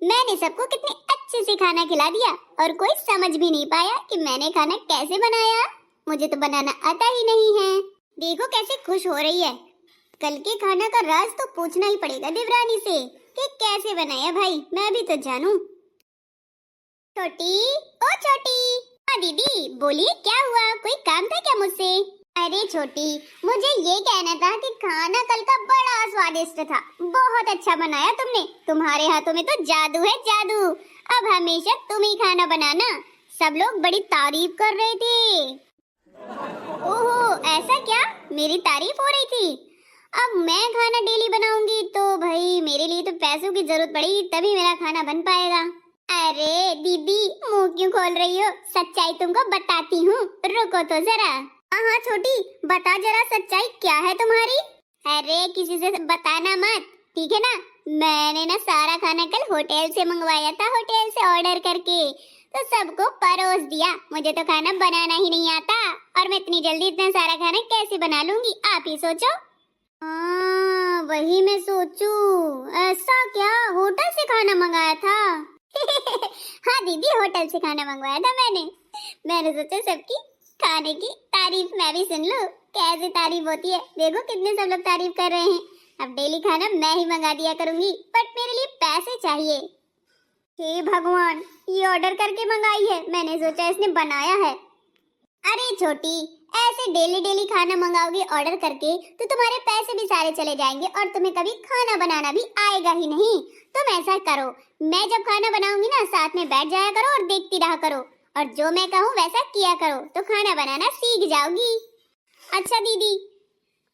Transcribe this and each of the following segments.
मैंने सबको कितने अच्छे से खाना खिला दिया और कोई समझ भी नहीं पाया कि मैंने खाना कैसे बनाया। मुझे तो बनाना आता ही नहीं है। देखो कैसे खुश हो रही है। कल के खाना का राज तो पूछना ही पड़ेगा देवरानी से कि कैसे बनाया भाई, मैं भी तो जानूं। छोटी, ओ छोटी। हाँ दीदी बोलिए, क्या हुआ? कोई काम था क्या मुझसे? अरे छोटी, मुझे ये कहना था कि खाना कल का बड़ा स्वादिष्ट था। बहुत अच्छा बनाया तुमने। तुम्हारे हाथों में तो जादू है, जादू। अब हमेशा तुम ही खाना बनाना। सब लोग बड़ी तारीफ कर रहे थे। ओहो, ऐसा क्या? मेरी तारीफ हो रही थी। अब मैं खाना डेली बनाऊंगी तो भाई मेरे लिए तो पैसों की जरूरत पड़ेगी, तभी मेरा खाना बन पाएगा। अरे दीदी, मुंह क्यों खोल रही हो? सच्चाई तुमको बताती हूँ, रुको तो जरा। हाँ छोटी, बता जरा सच्चाई क्या है तुम्हारी? अरे किसी से बताना मत, ठीक है ना? मैंने ना सारा खाना कल होटल से मंगवाया था, होटल से ऑर्डर करके, तो सबको परोस दिया। मुझे तो खाना बनाना ही नहीं आता, और मैं इतनी जल्दी इतना सारा खाना कैसे बना लूंगी, आप ही सोचो। हाँ वही मैं सोचूं, ऐसा क्या होटल से खाना मंगाया था? हाँ दीदी, होटल से खाना मंगवाया था मैंने सोचा सबकी खाने की तारीफ मैं भी सुन लूं, कैसे तारीफ होती है। देखो कितने सब लोग तारीफ कर रहे हैं। अब डेली खाना मैं ही मंगा दिया करूंगी, बट मेरे लिए पैसे चाहिए। हे भगवान, ये ऑर्डर करके मंगाई है, मैंने सोचा इसने बनाया है। अरे छोटी, ऐसे डेली डेली खाना मंगाओगे ऑर्डर करके तो तुम्हारे पैसे भी सारे चले जाएंगे और तुम्हें कभी खाना बनाना भी आएगा ही नहीं। तुम ऐसा करो, मैं जब खाना बनाऊंगी ना साथ में बैठ जाया करो और देखती रहा करो, और जो मैं कहूँ वैसा किया करो तो खाना बनाना सीख जाओगी। अच्छा दीदी,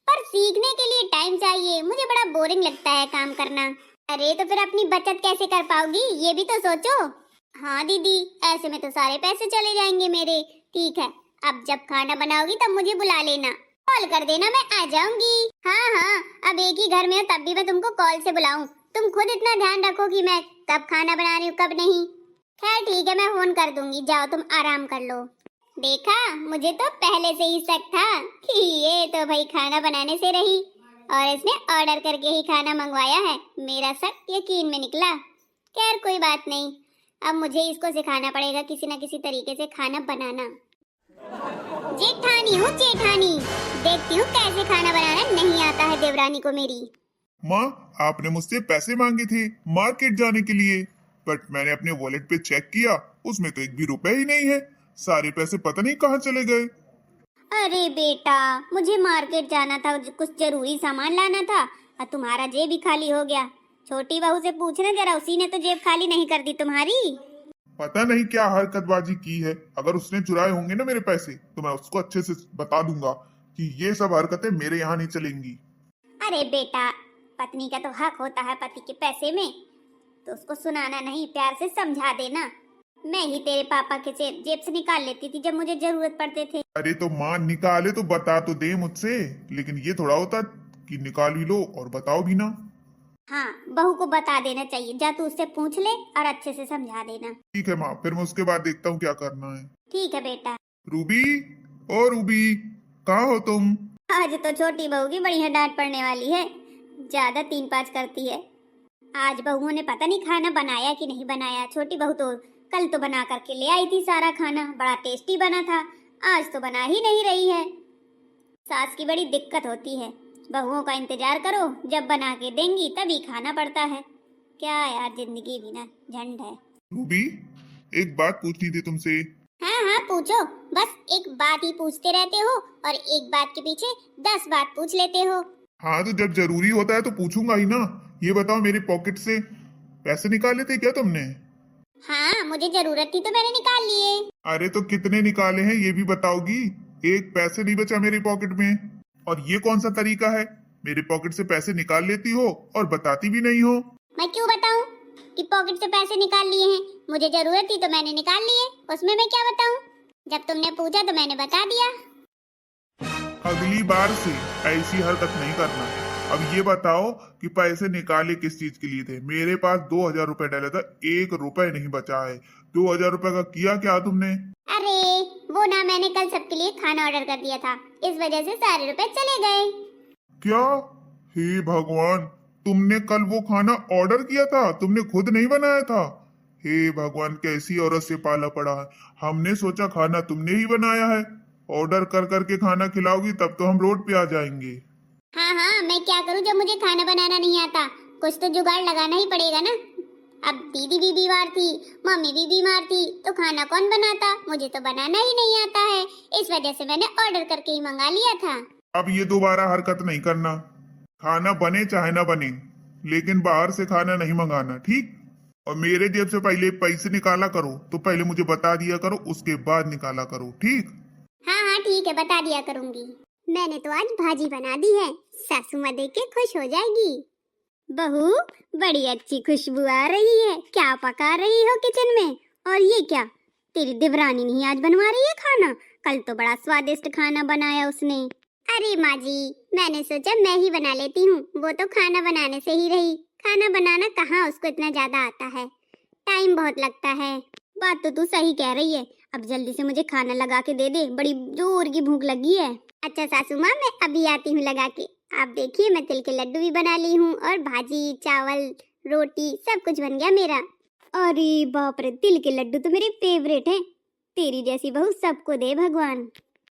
पर सीखने के लिए टाइम चाहिए, मुझे बड़ा बोरिंग लगता है काम करना। अरे तो फिर अपनी बचत कैसे कर पाओगी, ये भी तो सोचो। हाँ दीदी, ऐसे में तो सारे पैसे चले जाएंगे मेरे। ठीक है, अब जब खाना बनाओगी तब मुझे बुला लेना, कॉल कर देना, मैं आ जाऊंगी। हाँ, अब एक ही घर में हो तब भी मैं तुमको कॉल से बुलाऊं। तुम खुद इतना ध्यान रखो कि मैं कब खाना बना रही हूँ कब नहीं। खैर ठीक है, मैं फोन कर दूंगी, जाओ तुम आराम कर लो। देखा, मुझे तो पहले से ही शक था कि ये तो भाई खाना बनाने से रही, और इसने ऑर्डर करके ही खाना मंगवाया है। मेरा शक यकीन में निकला। खैर कोई बात नहीं, अब मुझे इसको सिखाना पड़ेगा किसी न किसी तरीके से खाना बनाना। जेठानी हूँ जेठानी, देखती हूँ कैसे खाना बनाना नहीं आता है देवरानी को मेरी। माँ, आपने मुझसे पैसे मांगे थे मार्केट जाने के लिए, बट मैंने अपने वॉलेट पे चेक किया, उसमें तो एक भी रुपए ही नहीं है। सारे पैसे पता नहीं कहाँ चले गए। अरे बेटा, मुझे मार्केट जाना था, कुछ जरूरी सामान लाना था, और तुम्हारा जेब ही खाली हो गया। छोटी बहू से पूछना जरा, उसी ने तो जेब खाली नहीं कर दी तुम्हारी। पता नहीं क्या हरकतबाजी की है। अगर उसने चुराए होंगे ना मेरे पैसे, तो मैं उसको अच्छे से बता दूंगा कि ये सब हरकतें मेरे यहाँ नहीं चलेंगी। अरे बेटा, पत्नी का तो हक होता है पति के पैसे में, तो उसको सुनाना नहीं, प्यार से समझा देना। मैं ही तेरे पापा के जेब से निकाल लेती थी जब मुझे जरूरत पड़ते थे। अरे तो माँ निकाले तो बता तो दे मुझसे, लेकिन ये थोड़ा होता कि निकाल ही लो और बताओ भी ना। हाँ, बहू को बता देना चाहिए, जा तू उससे पूछ ले और अच्छे से समझा देना। ठीक है माँ, फिर मैं उसके बाद देखता हूँ क्या करना है। ठीक है बेटा। रूबी, ओ रूबी, कहाँ हो तुम? आज तो छोटी बहू की बढ़िया डांट पड़ने वाली है, ज्यादा 3-5 करती है। आज बहुओं ने पता नहीं खाना बनाया कि नहीं बनाया। छोटी बहू तो कल तो बना करके ले आई थी सारा खाना, बड़ा टेस्टी बना था, आज तो बना ही नहीं रही है। सास की बड़ी दिक्कत होती है, बहुओं का इंतजार करो, जब बना के देंगी तभी खाना पड़ता है। क्या यार, जिंदगी भी ना झंड है। रूबी, एक बात पूछनी थी तुमसे। हाँ पूछो, बस एक बात ही पूछते रहते हो और एक बात के पीछे 10 बात पूछ लेते हो। हाँ तो जब जरूरी होता है तो पूछूंगा ही ना। ये बताओ, मेरे पॉकेट से पैसे निकाले थे क्या तुमने? हाँ, मुझे जरूरत थी तो मैंने निकाल लिए। अरे तो कितने निकाले हैं ये भी बताओगी? एक पैसे नहीं बचा मेरी पॉकेट में। और ये कौन सा तरीका है? मेरे पॉकेट से पैसे निकाल लेती हो और बताती भी नहीं हो। मैं क्यों बताऊं कि पॉकेट से पैसे निकाल लिए हैं? मुझे जरूरत थी तो मैंने निकाल लिए, उसमें मैं क्या बताऊं? जब तुमने पूछा तो मैंने बता दिया। अगली बार से ऐसी हरकत नहीं करना। अब ये बताओ कि पैसे निकाले किस चीज के लिए थे? मेरे पास 2,000 रुपए डाला था, 1 रुपए नहीं बचा है। 2,000 रुपए का किया क्या तुमने? अरे वो ना, मैंने कल सबके लिए खाना ऑर्डर कर दिया था, इस वजह से सारे रुपए चले गए। क्या? हे भगवान, तुमने कल वो खाना ऑर्डर किया था, तुमने खुद नहीं बनाया था। हे भगवान, कैसी औरत से पाला पड़ा है। हमने सोचा खाना तुमने ही बनाया है। ऑर्डर कर करके खाना खिलाओगी तब तो हम रोड पे आ जाएंगे। हाँ हाँ, मैं क्या करूँ जब मुझे खाना बनाना नहीं आता। कुछ तो जुगाड़ लगाना ही पड़ेगा ना। अब दीदी भी बीमार थी, मम्मी भी बीमार थी, तो खाना कौन बनाता। मुझे तो बनाना ही नहीं आता है, इस वजह से मैंने ऑर्डर करके ही मंगा लिया था। अब ये दोबारा हरकत नहीं करना। खाना बने चाहे ना बने, लेकिन बाहर से खाना नहीं मंगाना, ठीक। और मेरे जेब से पहले पैसे निकाला करो तो पहले मुझे बता दिया करो, उसके बाद निकाला करो, ठीक। हाँ हाँ ठीक है, बता दिया करूंगी। मैंने तो आज भाजी बना दी है, सासू माँ देख के खुश हो जाएगी। बहू, बड़ी अच्छी खुशबू आ रही है, क्या पका रही हो किचन में? और ये क्या, तेरी देवरानी नहीं आज बनवा रही है खाना? कल तो बड़ा स्वादिष्ट खाना बनाया उसने। अरे माँ जी, मैंने सोचा मैं ही बना लेती हूँ, वो तो खाना बनाने से ही रही। खाना बनाना कहाँ उसको इतना ज्यादा आता है, टाइम बहुत लगता है। बात तो तू सही कह रही है, अब जल्दी से मुझे खाना लगा के दे दे, बड़ी जोर की भूख लगी है। अच्छा सासू माँ, मैं अभी आती हूँ लगा के। आप देखिए, मैं तिल के लड्डू भी बना ली हूँ, और भाजी, चावल, रोटी सब कुछ बन गया मेरा। अरे बाप रे, तिल के लड्डू तो मेरे फेवरेट हैं। तेरी जैसी बहू सबको दे भगवान।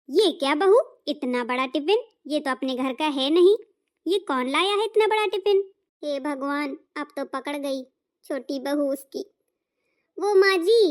ये क्या बहू, इतना बड़ा टिफिन? ये तो अपने घर का है नहीं, ये कौन लाया है इतना बड़ा टिफिन? हे भगवान, अब तो पकड़ गई छोटी बहू उसकी। वो माँ जी,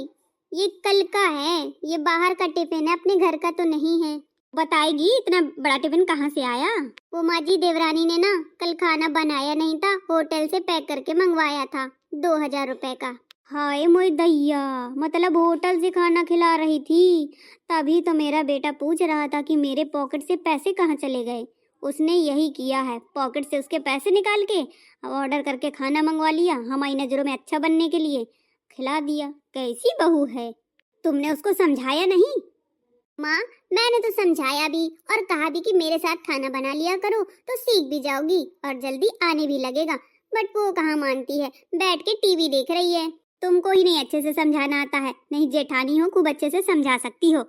ये कल का है, ये बाहर का टिफिन है, अपने घर का तो नहीं है। बताएगी इतना बड़ा टिफिन कहाँ से आया? वो माँ जी, देवरानी ने ना कल खाना बनाया नहीं था, होटल से पैक करके मंगवाया था 2000 रुपए का। हाय मोय दैया, मतलब होटल से खाना खिला रही थी। तभी तो मेरा बेटा पूछ रहा था कि मेरे पॉकेट से पैसे कहाँ चले गए। उसने यही किया है, पॉकेट से उसके पैसे निकाल के ऑर्डर करके खाना मंगवा लिया, हमारी नजरों में अच्छा बनने के लिए खिला दिया। कैसी बहू है, तुमने उसको समझाया नहीं? माँ, मैंने तो समझाया भी और कहा भी कि मेरे साथ खाना बना लिया करो तो सीख भी जाओगी और जल्दी आने भी लगेगा, बट वो कहाँ मानती है, बैठ के टीवी देख रही है। तुमको ही नहीं अच्छे से समझाना आता है, नहीं जेठानी हो, खूब अच्छे से समझा सकती हो।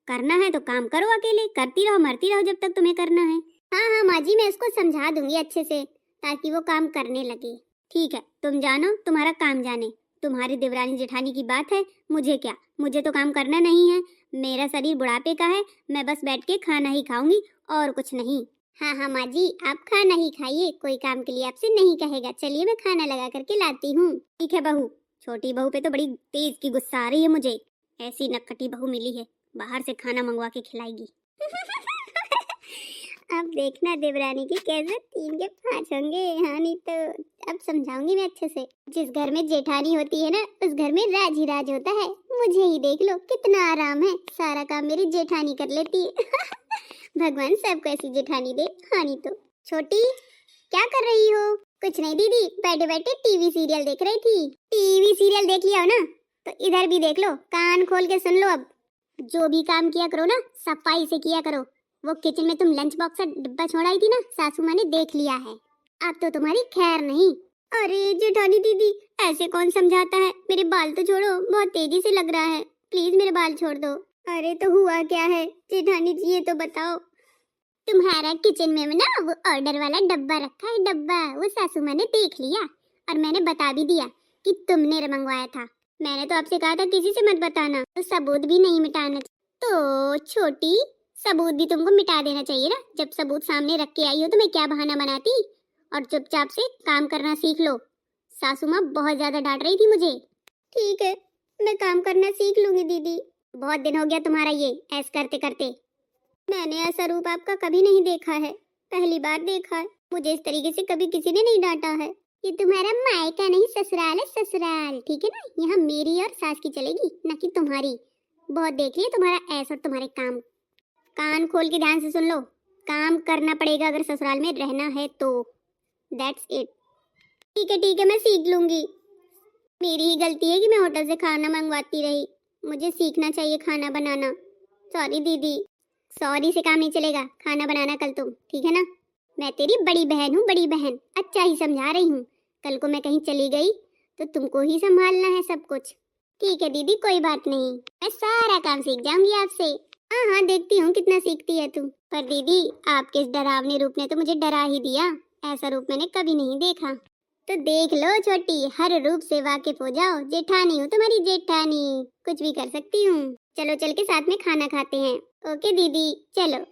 करना है तो काम करो अकेले, करती रहो मरती रहो जब तक तुम्हें करना है। हाँ हाँ माँ जी, मैं उसको समझा दूंगी अच्छे से, ताकि वो काम करने लगे। ठीक है, तुम जानो, तुम्हारा काम जाने। तुम्हारी देवरानी जेठानी की बात है, मुझे क्या, मुझे तो काम करना नहीं है। मेरा शरीर बुढ़ापे का है, मैं बस बैठ के खाना ही खाऊंगी और कुछ नहीं। हाँ हाँ माँ जी, आप खाना ही खाइए, कोई काम के लिए आपसे नहीं कहेगा। चलिए मैं खाना लगा करके लाती हूँ। ठीक है बहू। छोटी बहू पे तो बड़ी तेज की गुस्सा आ रही है मुझे, ऐसी नक्कटी बहू मिली है, बाहर से खाना मंगवा के खिलाएगी। अब देखना देवरानी की कैसे 3 के 5 होंगे। हाँ नहीं तो अब समझाऊंगी मैं अच्छे से। जिस घर में जेठानी होती है ना, उस घर में राज ही राज होता है। मुझे ही देख लो, कितना आराम है, सारा काम मेरी जेठानी कर लेती है। भगवान सबको ऐसी जेठानी दे। हाँ नहीं तो। छोटी, क्या कर रही हो? कुछ नहीं दीदी, बैठे बैठे टीवी सीरियल देख रही थी। टीवी सीरियल देख लिया हो ना, तो इधर भी देख लो, कान खोल के सुन लो। अब जो भी काम किया करो ना, सफाई से किया करो। वो किचन में तुम लंच बॉक्स का डिब्बा छोड़ाई थी ना, सासू माँ ने देख लिया है, अब तो तुम्हारी खैर नहीं। अरे जेठानी दीदी, ऐसे कौन समझाता है? मेरे बाल तो छोड़ो, बहुत तेजी से लग रहा है, प्लीज मेरे बाल छोड़ दो। अरे तो हुआ क्या है जेठानी जी, ये तो बताओ। तुम्हारा किचन में ना वो ऑर्डर वाला डब्बा रखा है, डब्बा, वो सासू माँ ने देख लिया और मैंने बता भी दिया कि तुमने मंगवाया था। मैंने तो आपसे कहा था किसी से मत बताना, तो सबूत भी नहीं मिटाना। तो छोटी, सबूत भी तुमको मिटा देना चाहिए ना। जब सबूत सामने रख के आई हो तो मैं क्या बहाना बनाती? और चुपचाप से काम करना सीख लो। सासू माँ बहुत ज्यादा डांट रही थी मुझे। ठीक है, मैं काम करना सीख लूंगी दीदी। बहुत दिन हो गया तुम्हारा ये ऐस करते करते। मैंने ऐसा रूप आपका कभी नहीं देखा है, पहली बार देखा है। मुझे इस तरीके से कभी किसी ने नहीं डांटा है। ये तुम्हारा मायका नहीं ससुराल है, ससुराल, ठीक है ना। यहाँ मेरी और सास की चलेगी, ना कि तुम्हारी। बहुत देख लिया तुम्हारा ऐस और तुम्हारे काम। कान खोल के ध्यान से सुन लो, काम करना पड़ेगा अगर ससुराल में रहना है तो। That's it. ठीक है, मैं सीख लूंगी। मेरी ही गलती है कि मैं होटल से खाना मंगवाती रही, मुझे सीखना चाहिए खाना बनाना। सॉरी दीदी, सॉरी से काम नहीं चलेगा, खाना बनाना कल तुम, ठीक है ना। मैं तेरी बड़ी बहन हूँ, बड़ी बहन, अच्छा ही समझा रही हूँ। कल को मैं कहीं चली गई तो तुमको ही संभालना है सब कुछ। ठीक है दीदी, कोई बात नहीं, मैं सारा काम सीख जाऊंगी आपसे। हाँ हाँ, देखती हूँ कितना सीखती है तू। पर दीदी, आपके इस डरावने रूप ने तो मुझे डरा ही दिया। ऐसा रूप मैंने कभी नहीं देखा। तो देख लो छोटी, हर रूप से वाकिफ हो जाओ। जेठानी हूँ तुम्हारी जेठानी, कुछ भी कर सकती हूँ। चलो चल के साथ में खाना खाते हैं। ओके दीदी चलो।